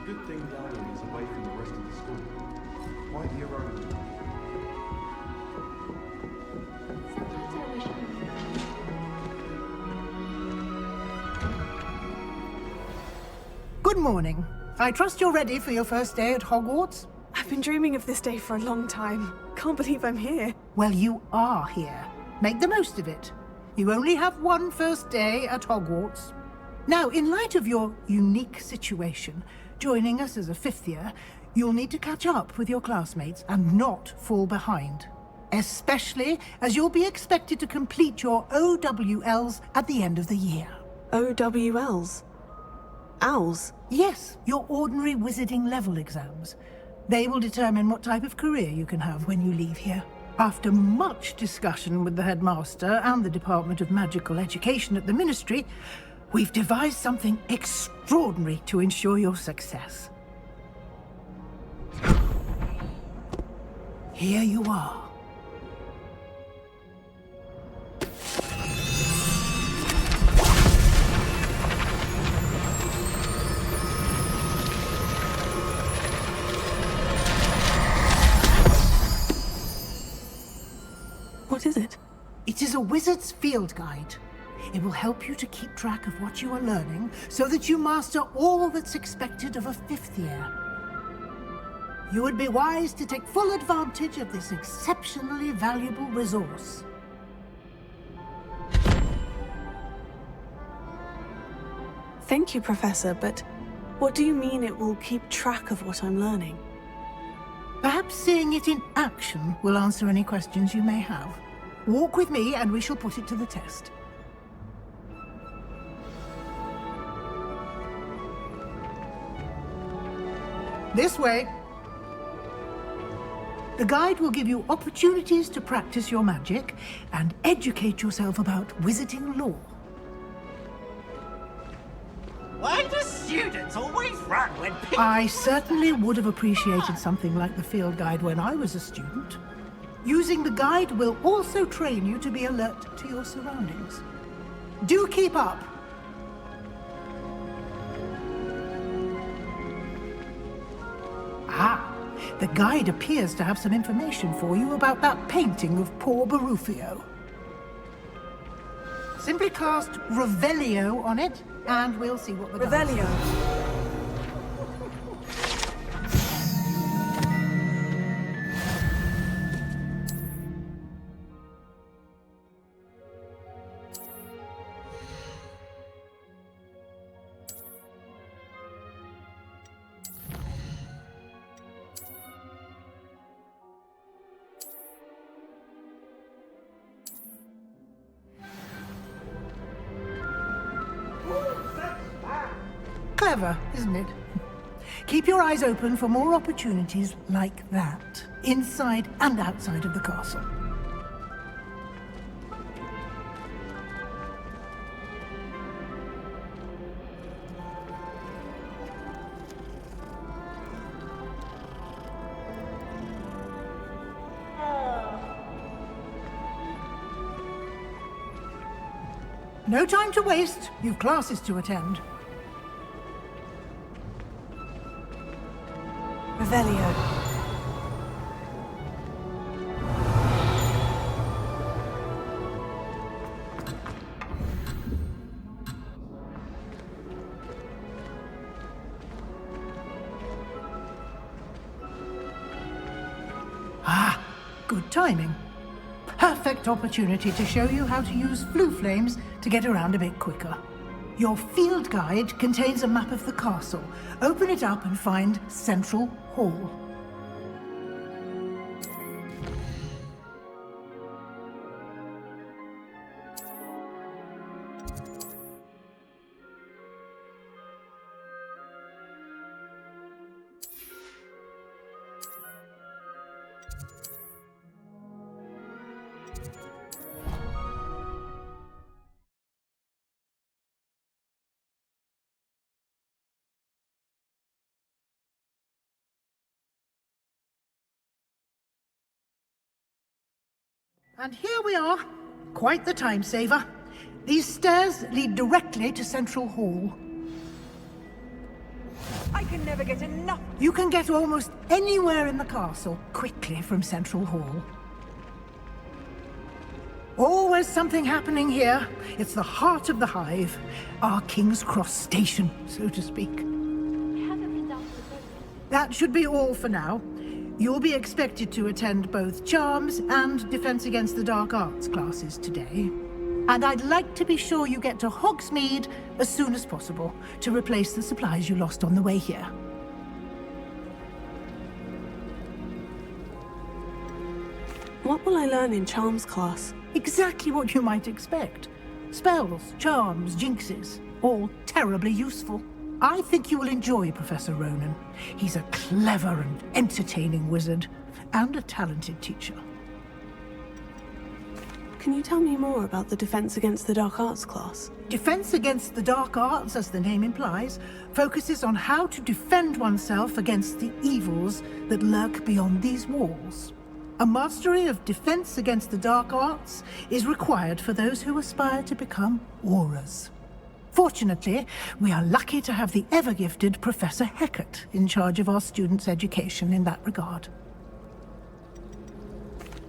good thing Dowling is away from the rest of the school. Quite the ironic. Sometimes I wish Good morning. I trust you're ready for your first day at Hogwarts? I've been dreaming of this day for a long time. Can't believe I'm here. Well, you are here. Make the most of it. You only have one first day at Hogwarts. Now, in light of your unique situation, joining us as a fifth year, you'll need to catch up with your classmates and not fall behind. Especially as you'll be expected to complete your OWLs at the end of the year. OWLs? Owls? Yes, your ordinary wizarding level exams. They will determine what type of career you can have when you leave here. After much discussion with the headmaster and the Department of Magical Education at the Ministry, we've devised something extraordinary to ensure your success. Here you are. What is it? It is a wizard's field guide. It will help you to keep track of what you are learning so that you master all that's expected of a fifth year. You would be wise to take full advantage of this exceptionally valuable resource. Thank you, Professor, but what do you mean it will keep track of what I'm learning? Perhaps seeing it in action will answer any questions you may have. Walk with me and we shall put it to the test. This way. The guide will give you opportunities to practice your magic and educate yourself about wizarding lore. Why do students always run when people... I certainly would have appreciated something like the field guide when I was a student. Using the guide will also train you to be alert to your surroundings. Do keep up! Ah, the guide appears to have some information for you about that painting of poor Barufio. Simply cast Revelio on it, and we'll see what the guide says. Revelio. Clever, isn't it? Keep your eyes open for more opportunities like that, inside and outside of the castle. No time to waste. You've classes to attend. Revelio. Ah, good timing. Perfect opportunity to show you how to use flue flames to get around a bit quicker. Your field guide contains a map of the castle. Open it up and find Central Hall. And here we are. Quite the time saver. These stairs lead directly to Central Hall. I can never get enough. You can get almost anywhere in the castle quickly from Central Hall. Always something happening here. It's the heart of the hive. Our King's Cross station, so to speak. Haven't been down to the That should be all for now. You'll be expected to attend both Charms and Defense Against the Dark Arts classes today. And I'd like to be sure you get to Hogsmeade as soon as possible to replace the supplies you lost on the way here. What will I learn in Charms class? Exactly what you might expect. Spells, charms, jinxes, all terribly useful. I think you will enjoy Professor Ronan. He's a clever and entertaining wizard, and a talented teacher. Can you tell me more about the Defense Against the Dark Arts class? Defense Against the Dark Arts, as the name implies, focuses on how to defend oneself against the evils that lurk beyond these walls. A mastery of Defense Against the Dark Arts is required for those who aspire to become Aurors. Fortunately, we are lucky to have the ever-gifted Professor Hecat in charge of our students' education in that regard.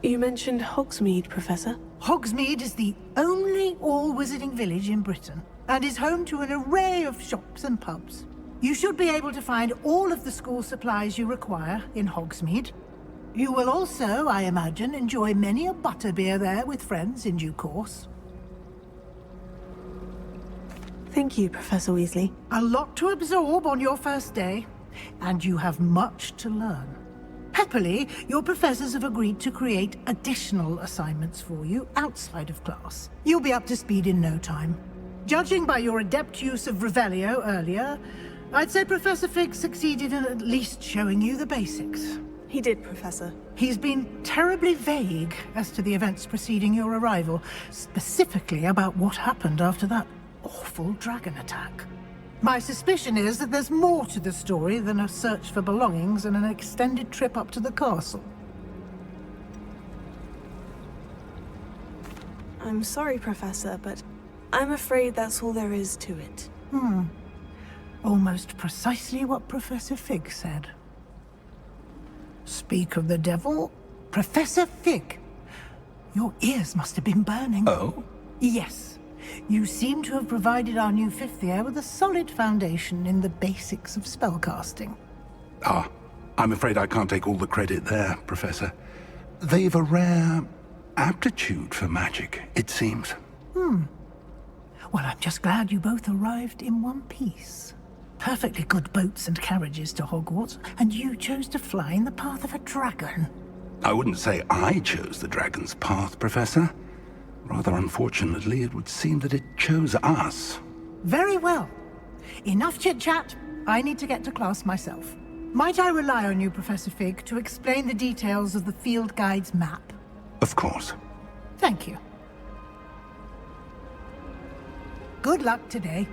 You mentioned Hogsmeade, Professor. Hogsmeade is the only all-wizarding village in Britain, and is home to an array of shops and pubs. You should be able to find all of the school supplies you require in Hogsmeade. You will also, I imagine, enjoy many a butterbeer there with friends in due course. Thank you, Professor Weasley. A lot to absorb on your first day, and you have much to learn. Happily, your professors have agreed to create additional assignments for you outside of class. You'll be up to speed in no time. Judging by your adept use of Revelio earlier, I'd say Professor Fig succeeded in at least showing you the basics. He did, Professor. He's been terribly vague as to the events preceding your arrival, specifically about what happened after that awful dragon attack. My suspicion is that there's more to the story than a search for belongings and an extended trip up to the castle. I'm sorry, Professor, but I'm afraid that's all there is to it. Almost precisely what Professor Fig said. Speak of the devil, Professor Fig. Your ears must have been burning. Oh? Yes. You seem to have provided our new fifth year with a solid foundation in the basics of spellcasting. Ah, I'm afraid I can't take all the credit there, Professor. They've a rare aptitude for magic, it seems. Well, I'm just glad you both arrived in one piece. Perfectly good boats and carriages to Hogwarts, and you chose to fly in the path of a dragon. I wouldn't say I chose the dragon's path, Professor. Rather unfortunately, it would seem that it chose us. Very well. Enough chit-chat. I need to get to class myself. Might I rely on you, Professor Fig, to explain the details of the field guide's map? Of course. Thank you. Good luck today.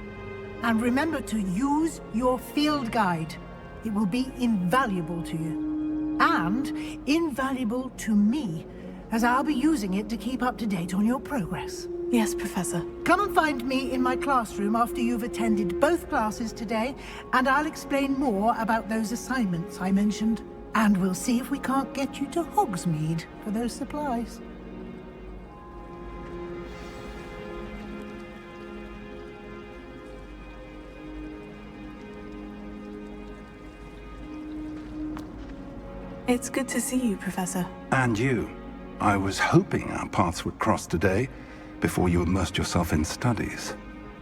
And remember to use your field guide. It will be invaluable to you. And invaluable to me, as I'll be using it to keep up to date on your progress. Yes, Professor. Come and find me in my classroom after you've attended both classes today, and I'll explain more about those assignments I mentioned. And we'll see if we can't get you to Hogsmeade for those supplies. It's good to see you, Professor. And you. I was hoping our paths would cross today, before you immersed yourself in studies.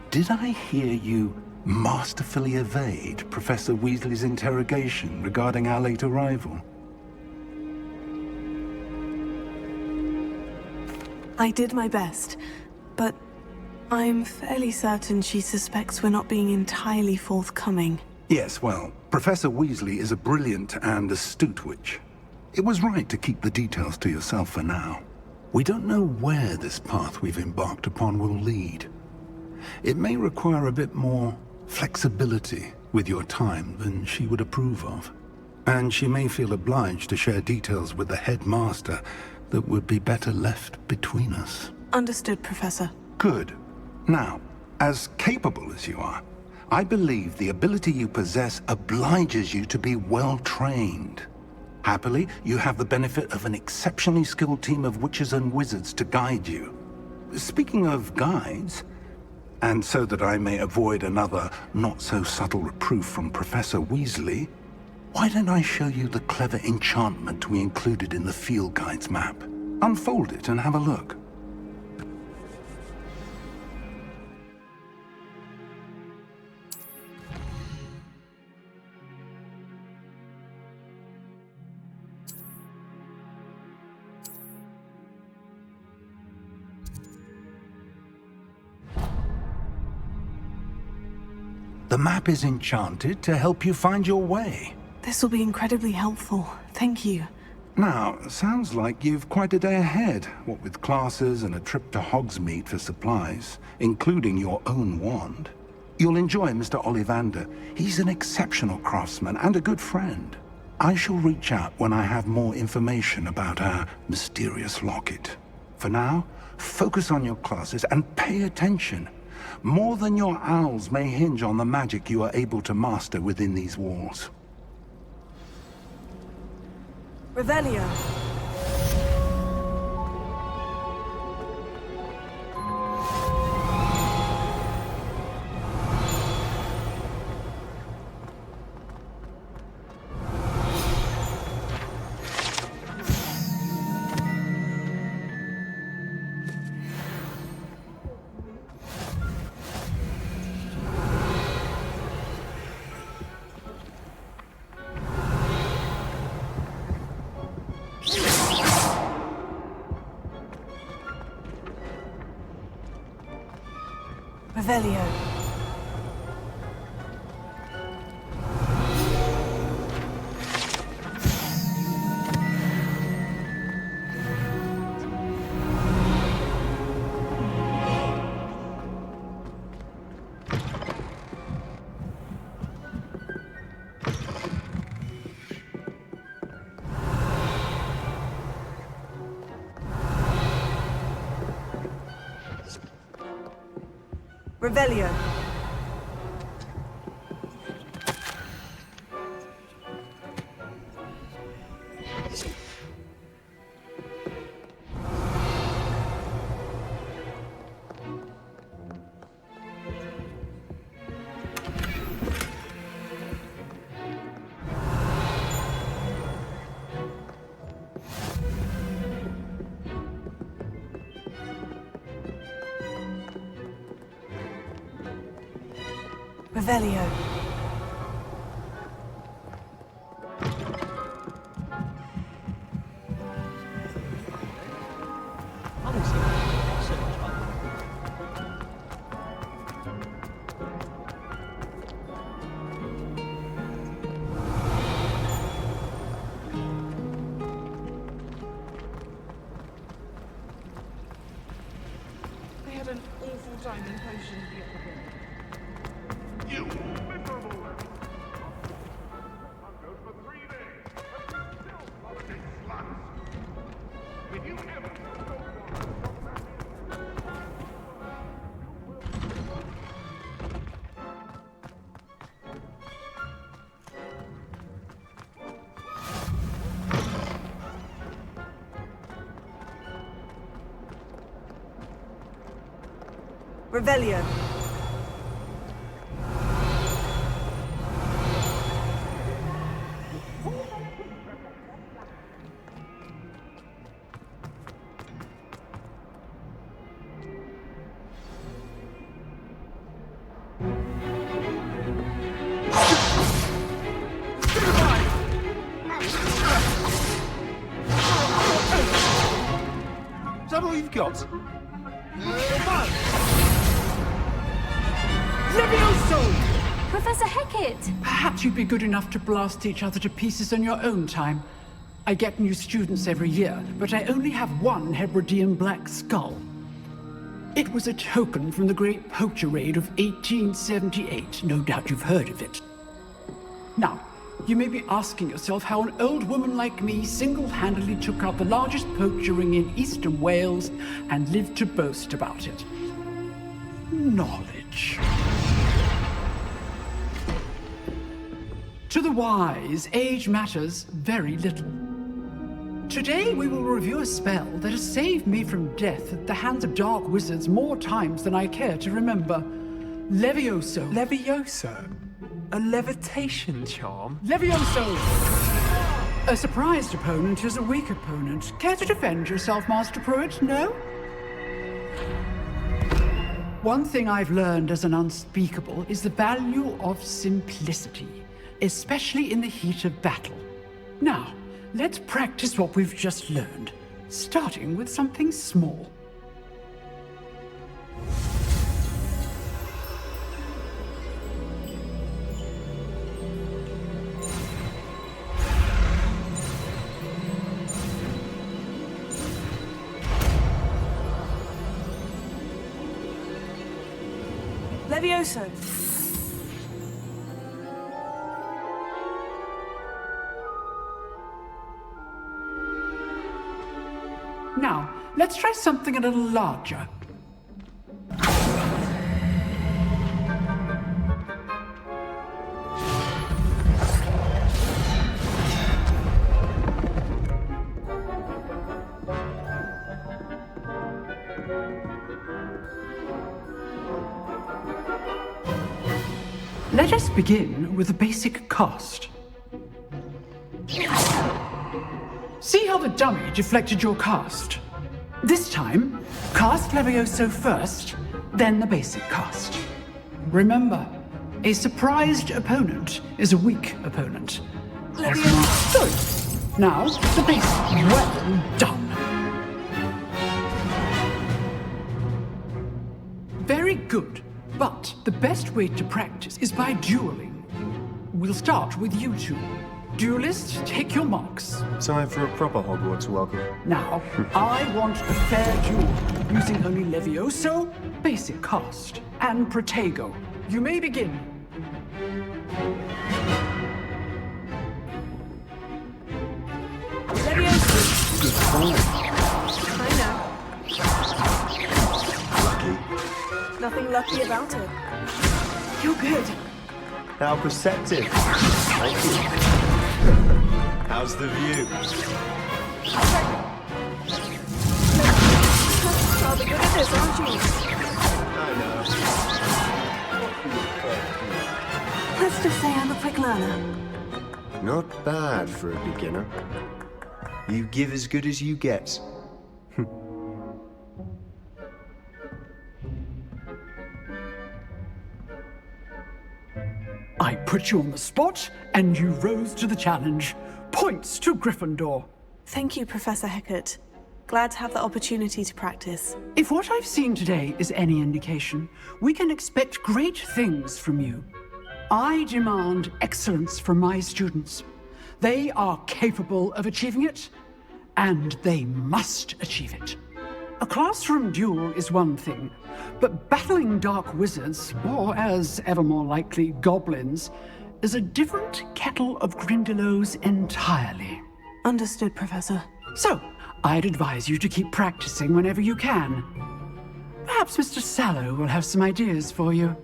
Did I hear you masterfully evade Professor Weasley's interrogation regarding our late arrival? I did my best, but I'm fairly certain she suspects we're not being entirely forthcoming. Yes, well, Professor Weasley is a brilliant and astute witch. It was right to keep the details to yourself for now. We don't know where this path we've embarked upon will lead. It may require a bit more flexibility with your time than she would approve of. And she may feel obliged to share details with the headmaster that would be better left between us. Understood, Professor. Good. Now, as capable as you are, I believe the ability you possess obliges you to be well-trained. Happily, you have the benefit of an exceptionally skilled team of witches and wizards to guide you. Speaking of guides, and so that I may avoid another not-so-subtle reproof from Professor Weasley, why don't I show you the clever enchantment we included in the field guide's map? Unfold it and have a look. The map is enchanted to help you find your way. This will be incredibly helpful. Thank you. Now, sounds like you've quite a day ahead, what with classes and a trip to Hogsmeade for supplies, including your own wand. You'll enjoy Mr. Ollivander. He's an exceptional craftsman and a good friend. I shall reach out when I have more information about our mysterious locket. For now, focus on your classes and pay attention. More than your owls may hinge on the magic you are able to master within these walls. Revelio. Revelio. Revelio. Revelio. They had an awful time in potion the other day. You miserable little... Hogwarts for 3 days, but you still politics sluts. If you ever go Revelio. Is that all you've got? Professor Hecat! Perhaps you'd be good enough to blast each other to pieces on your own time. I get new students every year, but I only have one Hebridean black skull. It was a token from the Great Poacher Raid of 1878. No doubt you've heard of it. Now, you may be asking yourself how an old woman like me single-handedly took out the largest poacher ring in eastern Wales and lived to boast about it. Knowledge. To the wise, age matters very little. Today we will review a spell that has saved me from death at the hands of dark wizards more times than I care to remember. Levioso. Levioso? A levitation charm? Levioso! A surprised opponent is a weak opponent. Care to defend yourself, Master Pruitt? No? One thing I've learned as an unspeakable is the value of simplicity, especially in the heat of battle. Now, let's practice what we've just learned, starting with something small. Levioso. Now, let's try something a little larger. Let us begin with the basic cast. See how the dummy deflected your cast? This time, cast Levioso first, then the basic cast. Remember, a surprised opponent is a weak opponent. Levioso. Good. Now, the basic. Well done. Very good. But the best way to practice is by dueling. We'll start with you two. Duelists, take your marks. Time for a proper Hogwarts welcome. Now, I want a fair duel, using only Levioso, basic cast, and Protego. You may begin. Nothing lucky about it. You're good. How perceptive. Thank you. How's the view? Rather good at this, aren't you? I know. Let's just say I'm a quick learner. Not bad for a beginner. You give as good as you get. I put you on the spot, and you rose to the challenge. Points to Gryffindor. Thank you, Professor Hecat. Glad to have the opportunity to practice. If what I've seen today is any indication, we can expect great things from you. I demand excellence from my students. They are capable of achieving it, and they must achieve it. A classroom duel is one thing, but battling dark wizards, or as ever more likely, goblins, is a different kettle of Grindylows entirely. Understood, Professor. So, I'd advise you to keep practicing whenever you can. Perhaps Mr. Sallow will have some ideas for you.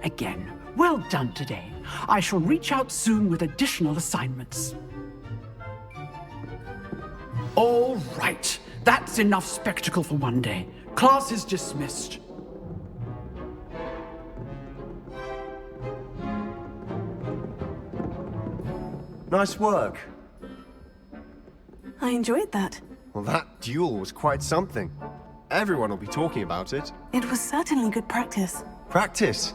Again, well done today. I shall reach out soon with additional assignments. All right. That's enough spectacle for one day. Class is dismissed. Nice work. I enjoyed that. Well, that duel was quite something. Everyone will be talking about it. It was certainly good practice. Practice.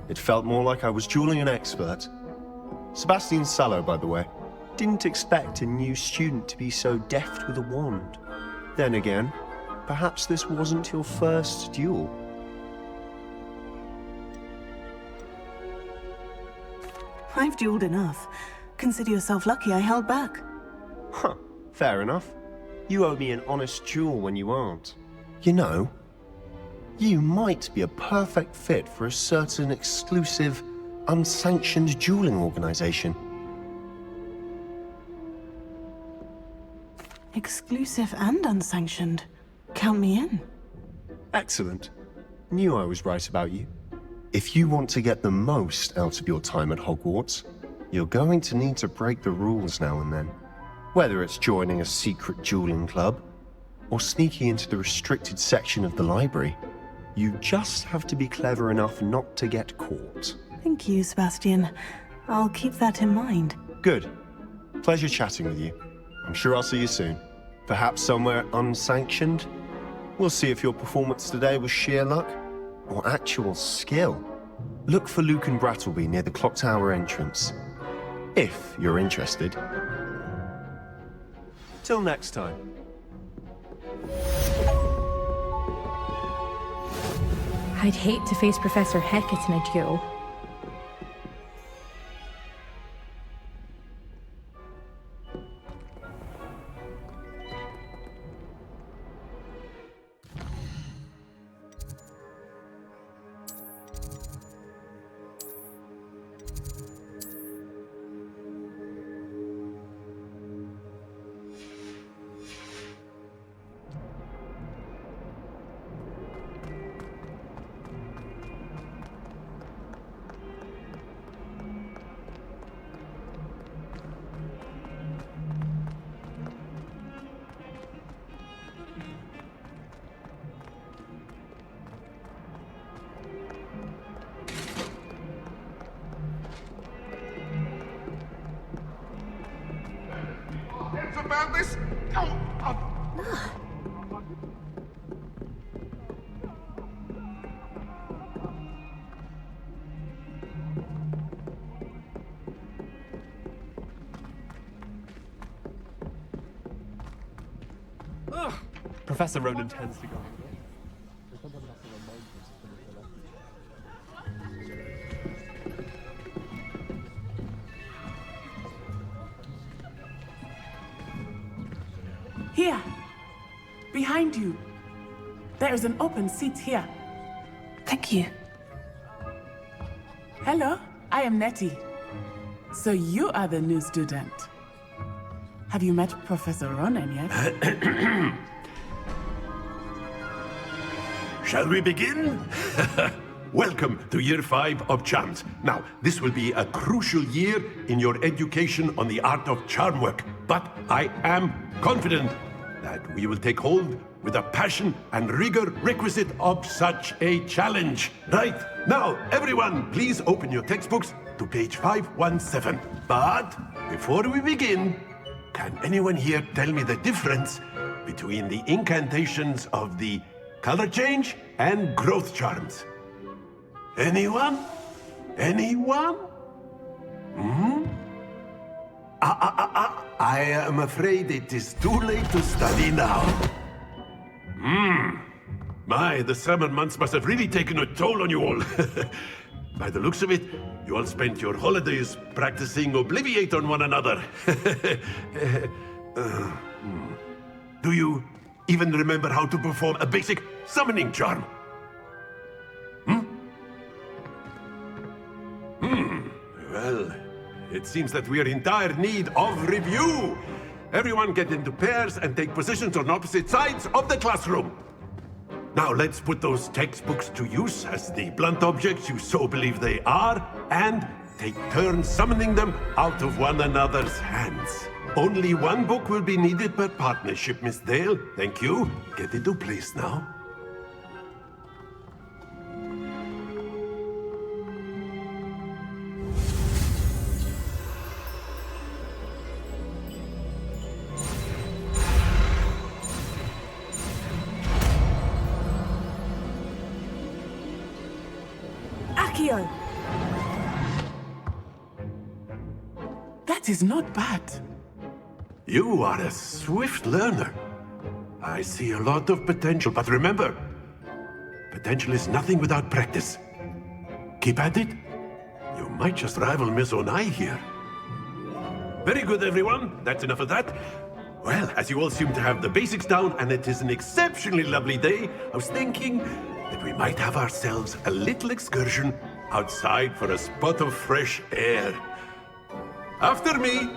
It felt more like I was dueling an expert. Sebastian Sallow, by the way. Didn't expect a new student to be so deft with a wand. Then again, perhaps this wasn't your first duel. I've dueled enough. Consider yourself lucky I held back. Huh, fair enough. You owe me an honest duel when you aren't. You know, you might be a perfect fit for a certain exclusive, unsanctioned dueling organization. Exclusive and unsanctioned. Count me in. Excellent. Knew I was right about you. If you want to get the most out of your time at Hogwarts, You're going to need to break the rules now and then. Whether it's joining a secret dueling club, or sneaking into the restricted section of the library, you just have to be clever enough not to get caught. Thank you, Sebastian. I'll keep that in mind. Good. Pleasure chatting with you. I'm sure I'll see you soon. Perhaps somewhere unsanctioned? We'll see if your performance today was sheer luck or actual skill. Look for Luke and Brattleby near the clock tower entrance, if you're interested. Till next time. I'd hate to face Professor Heket in a duel. Heads about this? Professor Ronan tends to go. Here. Behind you. There is an open seat here. Thank you. Hello, I am Nettie. So you are the new student. Have you met Professor Ronan yet? Shall we begin? Welcome to Year 5 of Charms. Now, this will be a crucial year in your education on the art of charm work, but I am confident that we will take hold with the passion and rigor requisite of such a challenge. Right, now, everyone, please open your textbooks to page 517. But before we begin, can anyone here tell me the difference between the incantations of the color change and growth charms? Anyone? Anyone? I am afraid it is too late to study now. My, the summer months must have really taken a toll on you all. By the looks of it, you all spent your holidays practicing Obliviate on one another. Do you even remember how to perform a basic summoning charm? Well, it seems that we are in dire need of review. Everyone get into pairs and take positions on opposite sides of the classroom. Now let's put those textbooks to use as the blunt objects you so believe they are, and take turns summoning them out of one another's hands. Only one book will be needed per partnership, Miss Dale. Thank you. Get into place now. Akio! That is not bad. You are a swift learner. I see a lot of potential, but remember, potential is nothing without practice. Keep at it. You might just rival Miss Onai here. Very good, everyone. That's enough of that. Well, as you all seem to have the basics down, and it is an exceptionally lovely day, I was thinking that we might have ourselves a little excursion outside for a spot of fresh air. After me!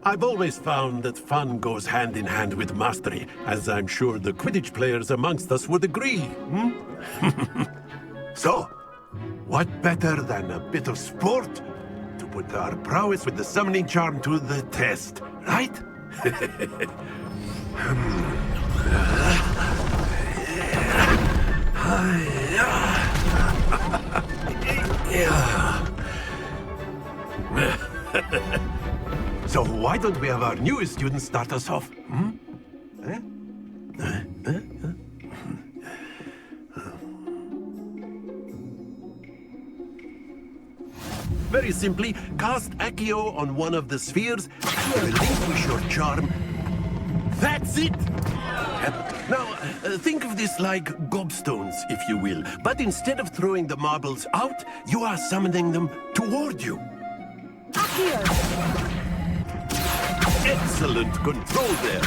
I've always found that fun goes hand in hand with mastery, as I'm sure the Quidditch players amongst us would agree. So, what better than a bit of sport to put our prowess with the summoning charm to the test, right? So why don't we have our newest student start us off? Very simply, cast Accio on one of the spheres and relinquish your charm. That's it! Now, think of this like gobstones, if you will. But instead of throwing the marbles out, you are summoning them toward you. Excellent control there.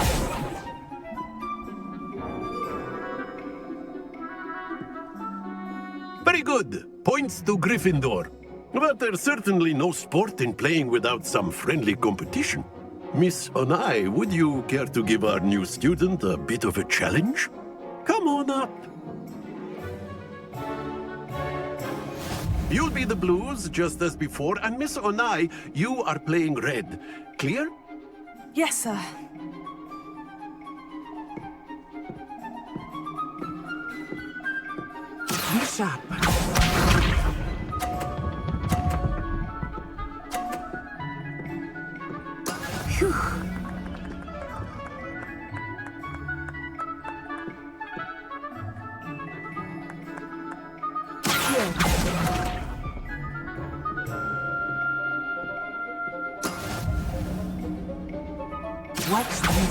Very good. Points to Gryffindor. But there's certainly no sport in playing without some friendly competition. Miss Onai, would you care to give our new student a bit of a challenge? Come on up. You'll be the blues, just as before, and Miss Onai, you are playing red. Clear? Yes, sir. Be sharp. Phew. Watch this.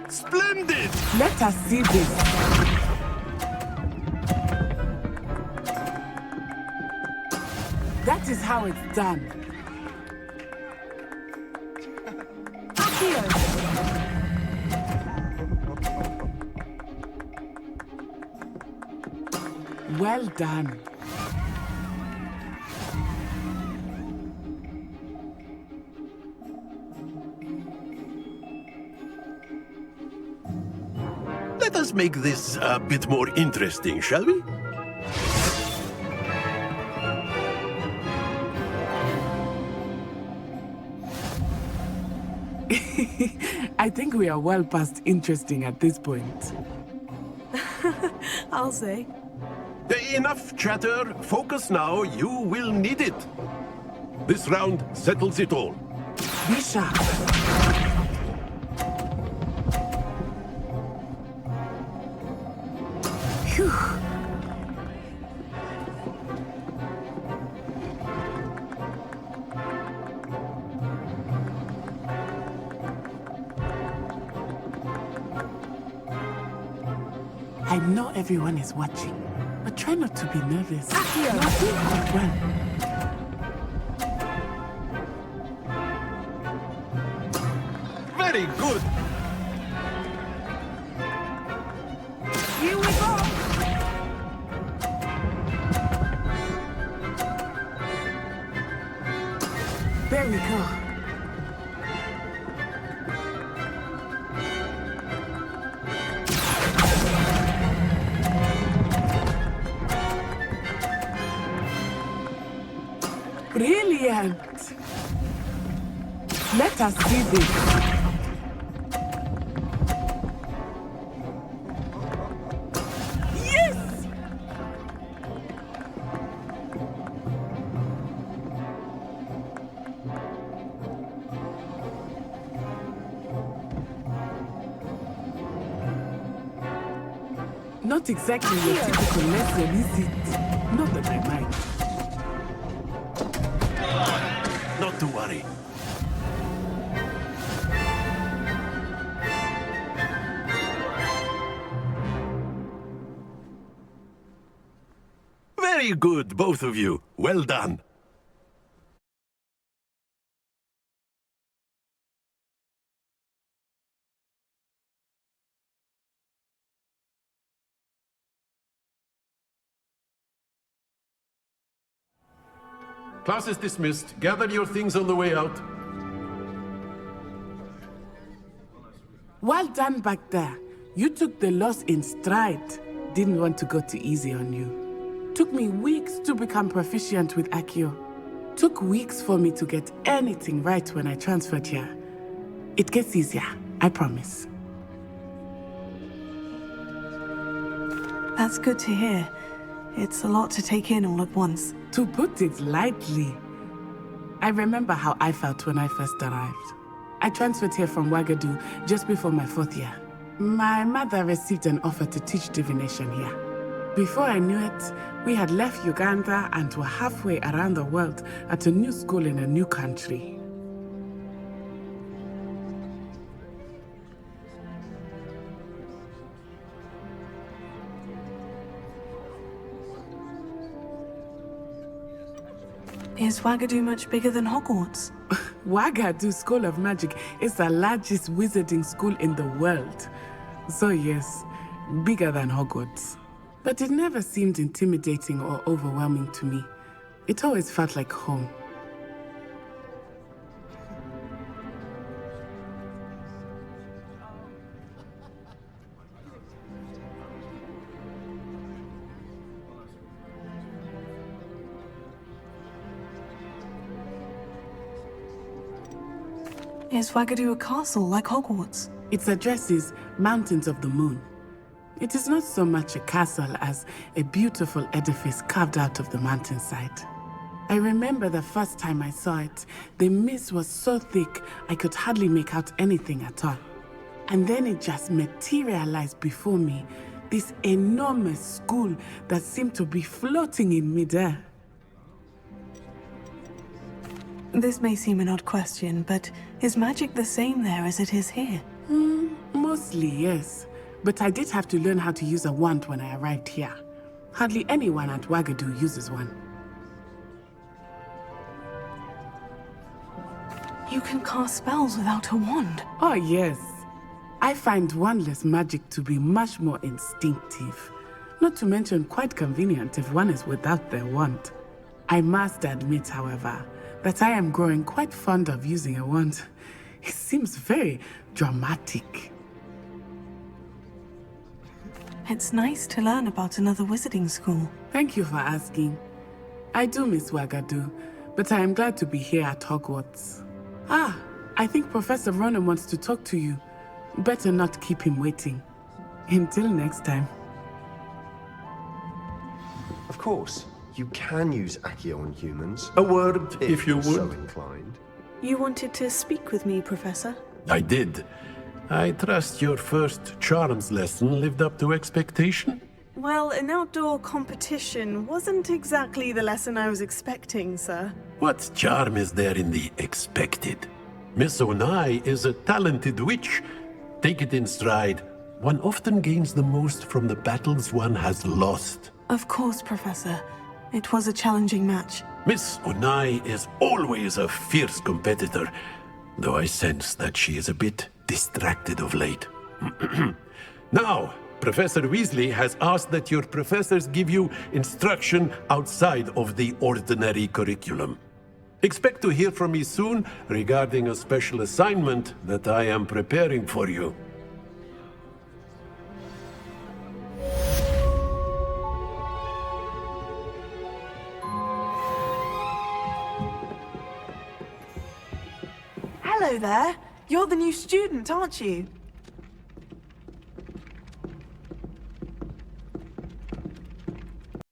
Splendid! Let us see this. That is how it's done. Well done. Let us make this a bit more interesting, shall we? I think we are well past interesting at this point. I'll say. Enough chatter. Focus now. You will need it. This round settles it all. Be sharp. Phew. I know everyone is watching, but try not to be nervous. You're doing quite well. Very good. Here we go! There we go. Brilliant! Let us see this. Yes! Not exactly your typical lesson, is it? Not that I mind. Not to worry. Very good, both of you. Well done. Class is dismissed. Gather your things on the way out. Well done back there. You took the loss in stride. Didn't want to go too easy on you. Took me weeks to become proficient with Accio. Took weeks for me to get anything right when I transferred here. It gets easier, I promise. That's good to hear. It's a lot to take in all at once. To put it lightly, I remember how I felt when I first arrived. I transferred here from Ouagadougou just before my 4th year. My mother received an offer to teach divination here. Before I knew it, we had left Uganda and were halfway around the world at a new school in a new country. Is Ouagadougou much bigger than Hogwarts? Ouagadougou School of Magic is the largest wizarding school in the world. So yes, bigger than Hogwarts. But it never seemed intimidating or overwhelming to me. It always felt like home. Is Ouagadougou a castle like Hogwarts? Its address is Mountains of the Moon. It is not so much a castle as a beautiful edifice carved out of the mountainside. I remember the first time I saw it, the mist was so thick I could hardly make out anything at all. And then it just materialized before me, this enormous school that seemed to be floating in midair. This may seem an odd question, but is magic the same there as it is here? Mostly, yes. But I did have to learn how to use a wand when I arrived here. Hardly anyone at Ouagadougou uses one. You can cast spells without a wand? Oh, yes. I find wandless magic to be much more instinctive. Not to mention quite convenient if one is without their wand. I must admit, however, that I am growing quite fond of using a wand. It seems very dramatic. It's nice to learn about another wizarding school. Thank you for asking. I do miss Ouagadougou, but I am glad to be here at Hogwarts. I think Professor Ronan wants to talk to you. Better not keep him waiting. Until next time. Of course, you can use Accio on humans. A word, if you you're so would. inclined. You wanted to speak with me, Professor? I did. I trust your first charms lesson lived up to expectation? Well, an outdoor competition wasn't exactly the lesson I was expecting, sir. What charm is there in the expected? Miss Onai is a talented witch. Take it in stride. One often gains the most from the battles one has lost. Of course, Professor. It was a challenging match. Miss Onai is always a fierce competitor, though I sense that she is a bit distracted of late. Now, Professor Weasley has asked that your professors give you instruction outside of the ordinary curriculum. Expect to hear from me soon regarding a special assignment that I am preparing for you. Hello there. You're the new student, aren't you?